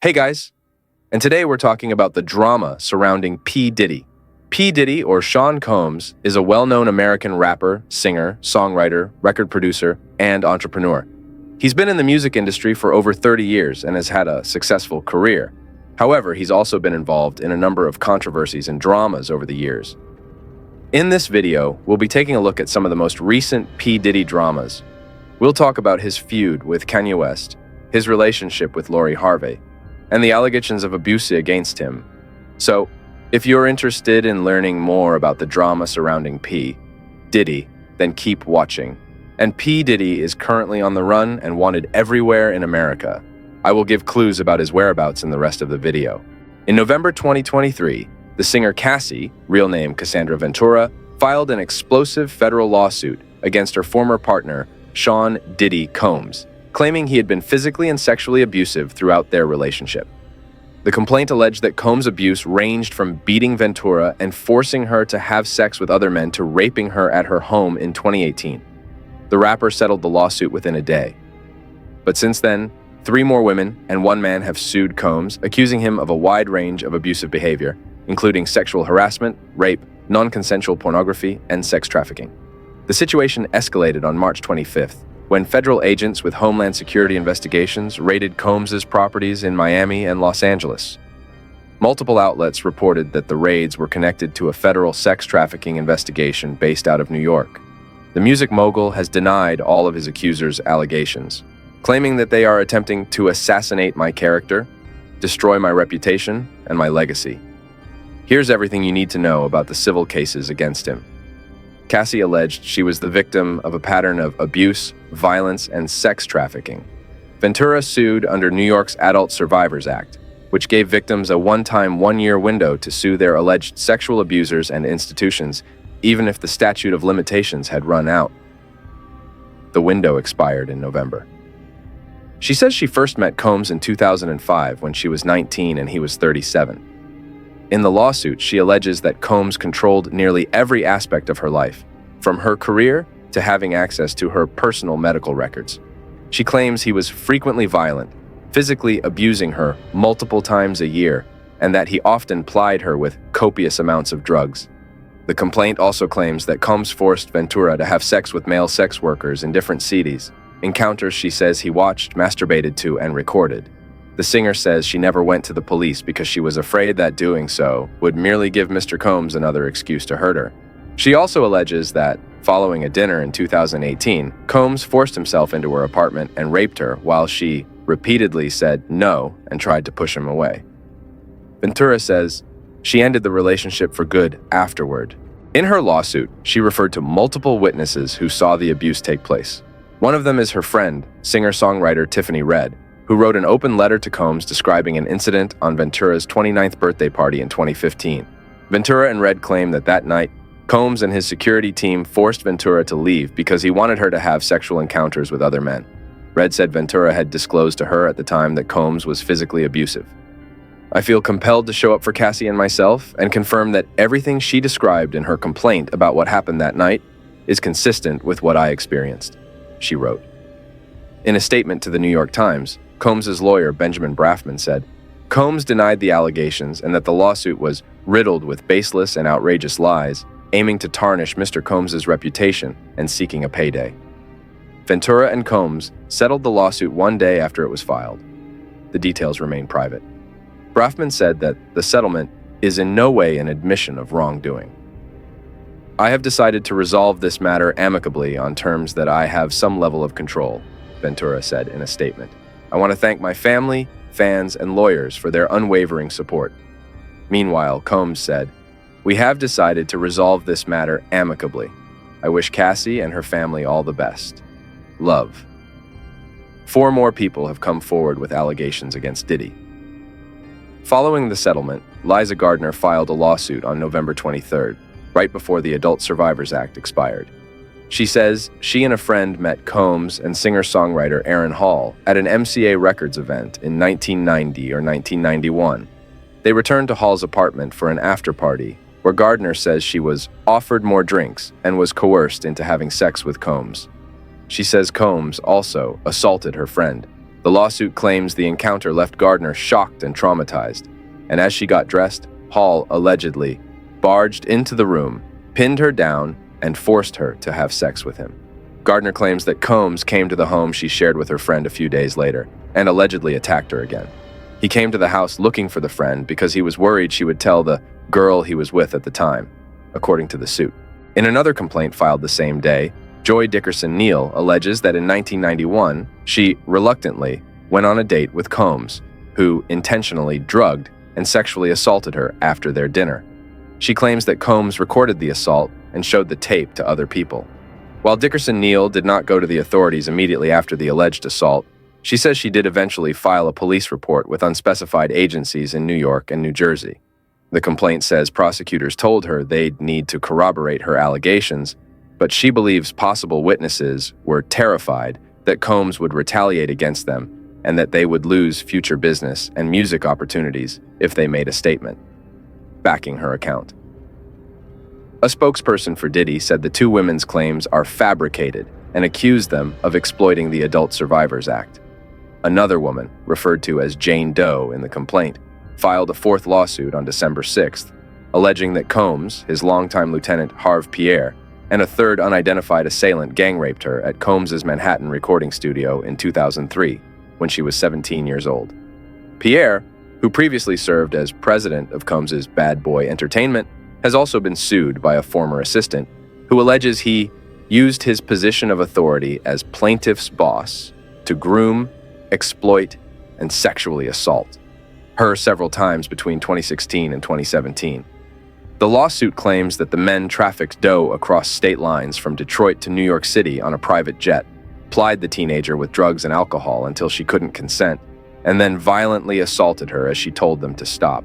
Hey guys, and today we're talking about the drama surrounding P. Diddy. P. Diddy, or Sean Combs, is a well-known American rapper, singer, songwriter, record producer, and entrepreneur. He's been in the music industry for over 30 years and has had a successful career. However, he's also been involved in a number of controversies and dramas over the years. In this video, we'll be taking a look at some of the most recent P. Diddy dramas. We'll talk about his feud with Kanye West, his relationship with Lori Harvey, and the allegations of abuse against him. So, if you're interested in learning more about the drama surrounding P. Diddy, then keep watching. And P. Diddy is currently on the run and wanted everywhere in America. I will give clues about his whereabouts in the rest of the video. In November 2023, the singer Cassie, real name Cassandra Ventura, filed an explosive federal lawsuit against her former partner, Sean Diddy Combs, claiming he had been physically and sexually abusive throughout their relationship. The complaint alleged that Combs' abuse ranged from beating Ventura and forcing her to have sex with other men to raping her at her home in 2018. The rapper settled the lawsuit within a day. But since then, 3 more women and 1 man have sued Combs, accusing him of a wide range of abusive behavior, including sexual harassment, rape, non-consensual pornography, and sex trafficking. The situation escalated on March 25th, when federal agents with Homeland Security investigations raided Combs' properties in Miami and Los Angeles. Multiple outlets reported that the raids were connected to a federal sex trafficking investigation based out of New York. The music mogul has denied all of his accusers' allegations, claiming that they are attempting to assassinate my character, destroy my reputation, and my legacy. Here's everything you need to know about the civil cases against him. Cassie alleged she was the victim of a pattern of abuse, violence, and sex trafficking. Ventura sued under New York's Adult Survivors Act, which gave victims a one-time 1-year window to sue their alleged sexual abusers and institutions, even if the statute of limitations had run out. The window expired in November. She says she first met Combs in 2005 when she was 19 and he was 37. In the lawsuit, she alleges that Combs controlled nearly every aspect of her life, from her career to having access to her personal medical records. She claims he was frequently violent, physically abusing her multiple times a year, and that he often plied her with copious amounts of drugs. The complaint also claims that Combs forced Ventura to have sex with male sex workers in different cities, encounters she says he watched, masturbated to, and recorded. The singer says she never went to the police because she was afraid that doing so would merely give Mr. Combs another excuse to hurt her. She also alleges that, following a dinner in 2018, Combs forced himself into her apartment and raped her while she repeatedly said no and tried to push him away. Ventura says she ended the relationship for good afterward. In her lawsuit, she referred to multiple witnesses who saw the abuse take place. One of them is her friend, singer-songwriter Tiffany Red, who wrote an open letter to Combs describing an incident on Ventura's 29th birthday party in 2015. Ventura and Red claim that that night, Combs and his security team forced Ventura to leave because he wanted her to have sexual encounters with other men. Red said Ventura had disclosed to her at the time that Combs was physically abusive. I feel compelled to show up for Cassie and myself and confirm that everything she described in her complaint about what happened that night is consistent with what I experienced, she wrote. In a statement to the New York Times, Combs' lawyer, Benjamin Brafman, said, Combs denied the allegations and that the lawsuit was riddled with baseless and outrageous lies, aiming to tarnish Mr. Combs' reputation and seeking a payday. Ventura and Combs settled the lawsuit 1 day after it was filed. The details remain private. Brafman said that the settlement is in no way an admission of wrongdoing. I have decided to resolve this matter amicably on terms that I have some level of control, Ventura said in a statement. I want to thank my family, fans, and lawyers for their unwavering support. Meanwhile, Combs said, we have decided to resolve this matter amicably. I wish Cassie and her family all the best. Love. 4 more people have come forward with allegations against Diddy. Following the settlement, Liza Gardner filed a lawsuit on November 23rd, right before the Adult Survivors Act expired. She says she and a friend met Combs and singer-songwriter Aaron Hall at an MCA Records event in 1990 or 1991. They returned to Hall's apartment for an after-party, where Gardner says she was offered more drinks and was coerced into having sex with Combs. She says Combs also assaulted her friend. The lawsuit claims the encounter left Gardner shocked and traumatized, and as she got dressed, Hall allegedly barged into the room, pinned her down, and forced her to have sex with him. Gardner claims that Combs came to the home she shared with her friend a few days later and allegedly attacked her again. He came to the house looking for the friend because he was worried she would tell the girl he was with at the time, according to the suit. In another complaint filed the same day, Joy Dickerson Neal alleges that in 1991, she reluctantly went on a date with Combs, who intentionally drugged and sexually assaulted her after their dinner. She claims that Combs recorded the assault and showed the tape to other people. While Dickerson Neal did not go to the authorities immediately after the alleged assault, she says she did eventually file a police report with unspecified agencies in New York and New Jersey. The complaint says prosecutors told her they'd need to corroborate her allegations, but she believes possible witnesses were terrified that Combs would retaliate against them and that they would lose future business and music opportunities if they made a statement, backing her account. A spokesperson for Diddy said the two women's claims are fabricated and accused them of exploiting the Adult Survivors Act. Another woman, referred to as Jane Doe in the complaint, filed a fourth lawsuit on December 6th, alleging that Combs, his longtime lieutenant Harve Pierre, and a third unidentified assailant gang-raped her at Combs's Manhattan recording studio in 2003, when she was 17 years old. Pierre, who previously served as president of Combs's Bad Boy Entertainment, has also been sued by a former assistant who alleges he used his position of authority as plaintiff's boss to groom, exploit, and sexually assault her several times between 2016 and 2017. The lawsuit claims that the men trafficked Doe across state lines from Detroit to New York City on a private jet, plied the teenager with drugs and alcohol until she couldn't consent, and then violently assaulted her as she told them to stop.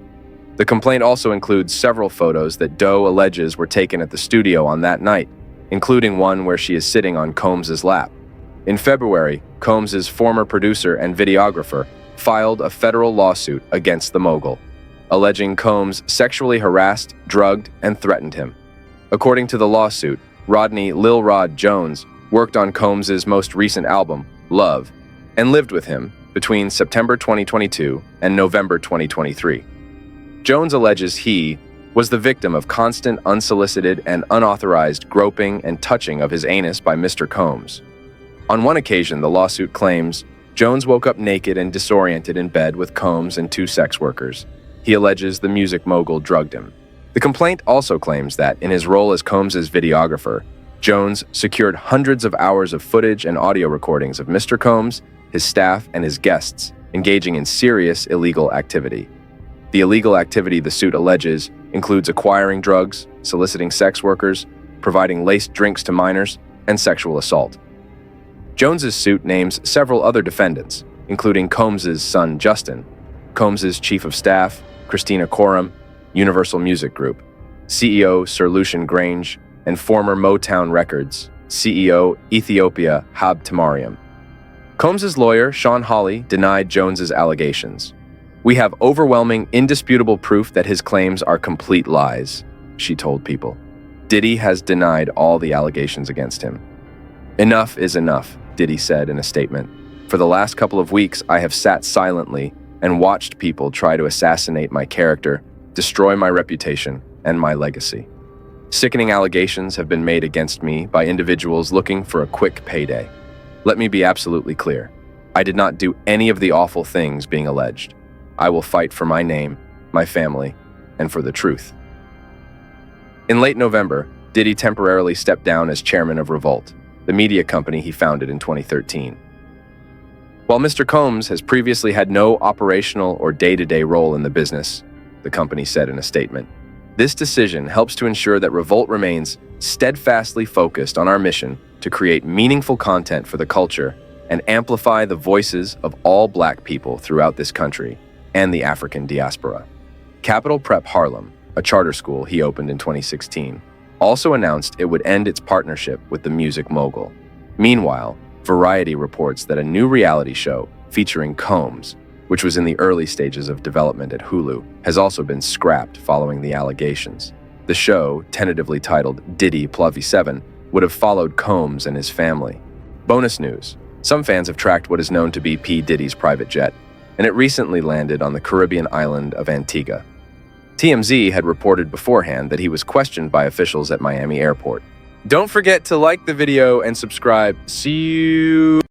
The complaint also includes several photos that Doe alleges were taken at the studio on that night, including one where she is sitting on Combs's lap. In February, Combs's former producer and videographer filed a federal lawsuit against the mogul, alleging Combs sexually harassed, drugged, and threatened him. According to the lawsuit, Rodney Lil Rod Jones worked on Combs's most recent album, Love, and lived with him between September 2022 and November 2023. Jones alleges he was the victim of constant, unsolicited, and unauthorized groping and touching of his anus by Mr. Combs. On one occasion, the lawsuit claims Jones woke up naked and disoriented in bed with Combs and two sex workers. He alleges the music mogul drugged him. The complaint also claims that, in his role as Combs's videographer, Jones secured hundreds of hours of footage and audio recordings of Mr. Combs, his staff, and his guests engaging in serious illegal activity. The illegal activity the suit alleges includes acquiring drugs, soliciting sex workers, providing laced drinks to minors, and sexual assault. Jones's suit names several other defendants, including Combs's son Justin, Combs's chief of staff, Christina Coram, Universal Music Group, CEO Sir Lucian Grange, and former Motown Records CEO Ethiopia Hab Tamariam. Combs's lawyer, Sean Hawley, denied Jones's allegations. "We have overwhelming, indisputable proof that his claims are complete lies," she told People. Diddy has denied all the allegations against him. "Enough is enough," Diddy said in a statement. "For the last couple of weeks, I have sat silently and watched people try to assassinate my character, destroy my reputation, and my legacy. Sickening allegations have been made against me by individuals looking for a quick payday. Let me be absolutely clear. I did not do any of the awful things being alleged. I will fight for my name, my family, and for the truth." In late November, Diddy temporarily stepped down as chairman of Revolt, the media company he founded in 2013. While Mr. Combs has previously had no operational or day-to-day role in the business, the company said in a statement, this decision helps to ensure that Revolt remains steadfastly focused on our mission to create meaningful content for the culture and amplify the voices of all Black people throughout this country and the African diaspora. Capital Prep Harlem, a charter school he opened in 2016, also announced it would end its partnership with the music mogul. Meanwhile, Variety reports that a new reality show featuring Combs, which was in the early stages of development at Hulu, has also been scrapped following the allegations. The show, tentatively titled Diddy Plovy 7, would have followed Combs and his family. Bonus news: Some fans have tracked what is known to be P. Diddy's private jet, and it recently landed on the Caribbean island of Antigua. TMZ had reported beforehand that he was questioned by officials at Miami Airport. Don't forget to like the video and subscribe. See you.